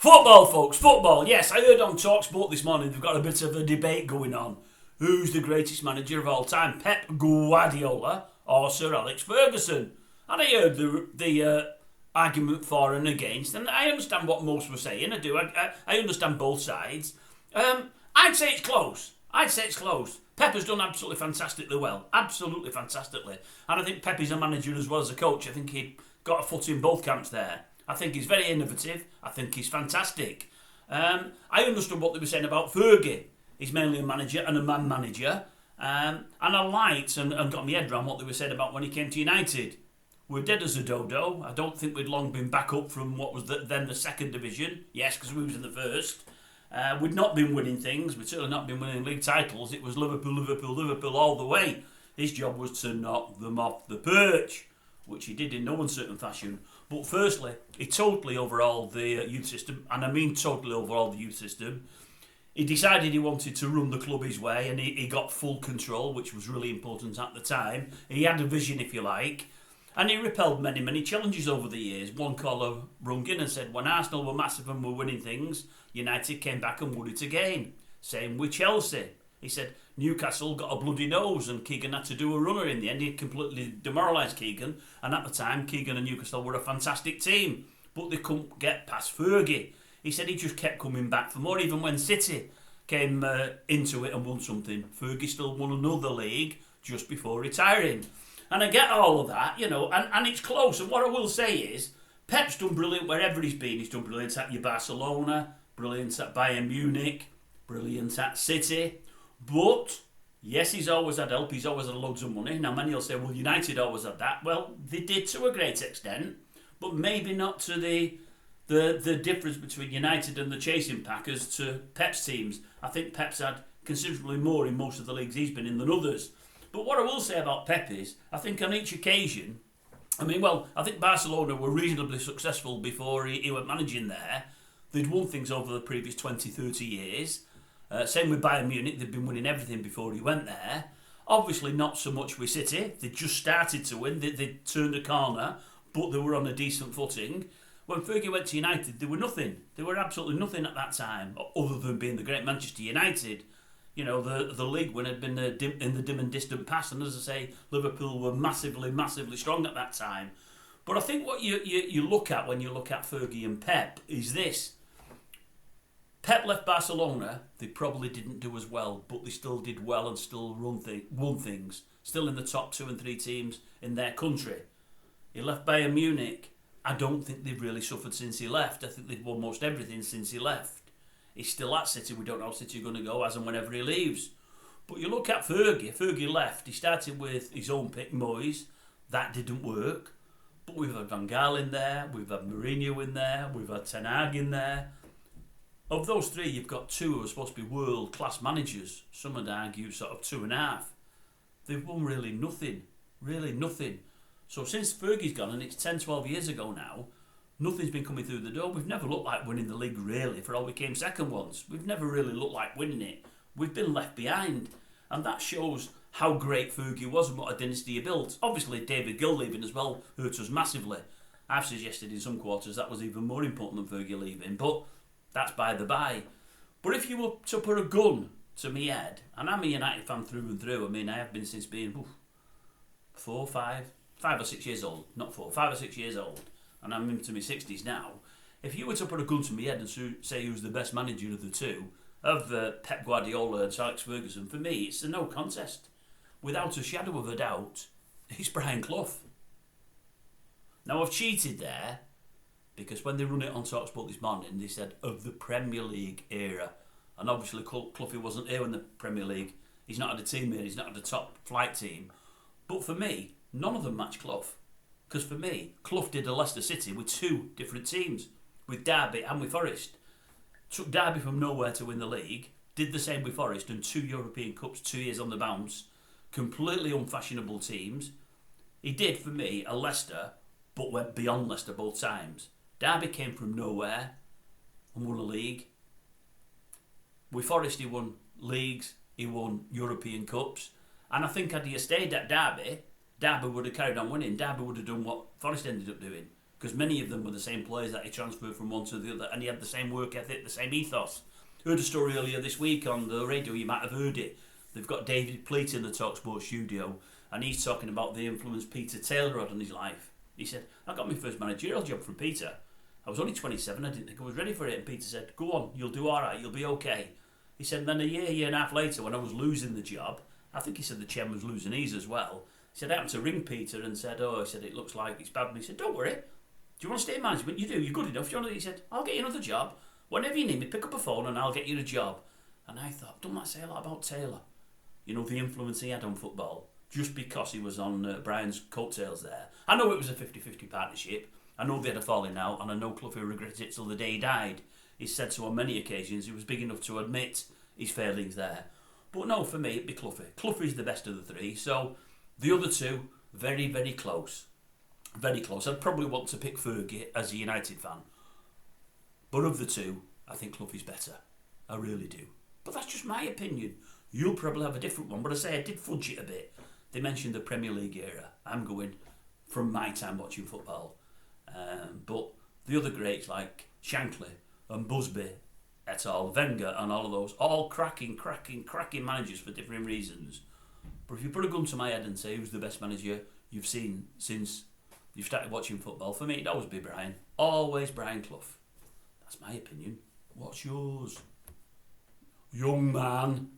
Football, folks, football. Yes, I heard on TalkSport this morning they've got a bit of a debate going on. Who's the greatest manager of all time, Pep Guardiola or Sir Alex Ferguson? And I heard the argument for and against, and I understand what most were saying. I do. I understand both sides. I'd say it's close. Pep has done absolutely fantastically well. Absolutely fantastically. And I think Pep is a manager as well as a coach. I think he got a foot in both camps there. I think he's very innovative. I think he's fantastic. I understood what they were saying about Fergie. He's mainly a manager and a man manager. And I liked and got my head around what they were saying about when he came to United. We're dead as a dodo. I don't think we'd long been back up from what was then the second division. Yes, because we was in the first. We'd not been winning things. We'd certainly not been winning league titles. It was Liverpool all the way. His job was to knock them off the perch, which he did in no uncertain fashion. But firstly, he totally overhauled the youth system, and I mean totally overhauled the youth system. He decided he wanted to run the club his way, and he got full control, which was really important at the time. He had a vision, if you like, and he repelled many, many challenges over the years. One caller rung in and said, when Arsenal were massive and were winning things, United came back and won it again. Same with Chelsea. He said, Newcastle got a bloody nose and Keegan had to do a runner in the end. He completely demoralised Keegan, and at the time Keegan and Newcastle were a fantastic team, but they couldn't get past Fergie. He said he just kept coming back for more. Even when City came into it and won something, Fergie still won another league just before retiring. And I get all of that, and it's close. And what I will say is, Pep's done brilliant wherever he's been. He's done brilliant at your Barcelona, brilliant at Bayern Munich, brilliant at City. But, yes, he's always had help. He's always had loads of money. Now, many will say, well, United always had that. Well, they did to a great extent, but maybe not to the difference between United and the chasing pack as to Pep's teams. I think Pep's had considerably more in most of the leagues he's been in than others. But what I will say about Pep is, I think on each occasion, I think Barcelona were reasonably successful before he went managing there. They'd won things over the previous 20, 30 years. Same with Bayern Munich, they'd been winning everything before he went there. Obviously not so much with City, they just started to win, they turned a corner, but they were on a decent footing. When Fergie went to United, they were nothing. They were absolutely nothing at that time, other than being the great Manchester United. The league win had been in the dim and distant past, and as I say, Liverpool were massively, massively strong at that time. But I think what you look at when you look at Fergie and Pep is this. Pep left Barcelona, they probably didn't do as well, but they still did well and still won things. Still in the top 2 and 3 teams in their country. He left Bayern Munich. I don't think they've really suffered since he left. I think they've won most everything since he left. He's still at City. We don't know how City are going to go as and whenever he leaves. But you look at Fergie left. He started with his own pick, Moyes. That didn't work. But we've had Van Gaal in there. We've had Mourinho in there. We've had Ten Hag in there. Of those 3, you've got 2 who are supposed to be world-class managers. Some would argue sort of 2.5. They've won really nothing. Really nothing. So since Fergie's gone, and it's 10, 12 years ago now, nothing's been coming through the door. We've never looked like winning the league, really, for all we came second once. We've never really looked like winning it. We've been left behind. And that shows how great Fergie was and what a dynasty he built. Obviously, David Gill leaving as well hurt us massively. I've suggested in some quarters that was even more important than Fergie leaving, but that's by the by. But if you were to put a gun to me head, and I'm a United fan through and through, I have been since being 5 or 6 years old. Not 4, 5 or 6 years old. And I'm into my 60s now. If you were to put a gun to me head and say who's the best manager of the two, of Pep Guardiola and Sir Alex Ferguson, for me, it's a no contest. Without a shadow of a doubt, it's Brian Clough. Now, I've cheated there, because when they run it on TalkSport this morning, they said of the Premier League era. And obviously, Cloughy wasn't here in the Premier League. He's not had a team here, he's not had a top flight team. But for me, none of them match Clough. Because for me, Clough did a Leicester City with 2 different teams, with Derby and with Forest. Took Derby from nowhere to win the league, did the same with Forest, and 2 European Cups, 2 years on the bounce. Completely unfashionable teams. He did, for me, a Leicester, but went beyond Leicester both times. Derby came from nowhere and won a league. With Forest, he won leagues, he won European Cups. And I think had he stayed at Derby, Derby would have carried on winning. Derby would have done what Forest ended up doing. because many of them were the same players that he transferred from one to the other, and he had the same work ethic, the same ethos. Heard a story earlier this week on the radio, you might have heard it. They've got David Pleat in the TalkSport studio, and he's talking about the influence Peter Taylor had on his life. He said, I got my first managerial job from Peter. I was only 27, I didn't think I was ready for it, and Peter said, go on, you'll do alright, you'll be okay. He said, and then a year and a half later, when I was losing the job, I think he said the chairman was losing his as well. He said, I happened to ring Peter and said, he said, it looks like it's bad. And he said, don't worry, do you want to stay in management? You do, you're good enough. He said, I'll get you another job. Whenever you need me, pick up a phone and I'll get you a job. And I thought, don't that say a lot about Taylor? You know, the influence he had on football, just because he was on Brian's coattails there. I know it was a 50-50 partnership. I know they had a falling out, and I know Cloughy regrets it till the day he died. He said so on many occasions. He was big enough to admit his failings there. But no, for me, it'd be Cloughy. Cloughie's the best of the three. So the other two, very, very close. Very close. I'd probably want to pick Fergie as a United fan. But of the two, I think Cloughie's better. I really do. But that's just my opinion. You'll probably have a different one. But I say I did fudge it a bit. They mentioned the Premier League era. I'm going from my time watching football. But the other greats like Shankly and Busby et al., Wenger and all of those, all cracking managers for different reasons. But if you put a gun to my head and say who's the best manager you've seen since you've started watching football, for me it'd always be Brian. Always Brian Clough. That's my opinion. What's yours? Young man.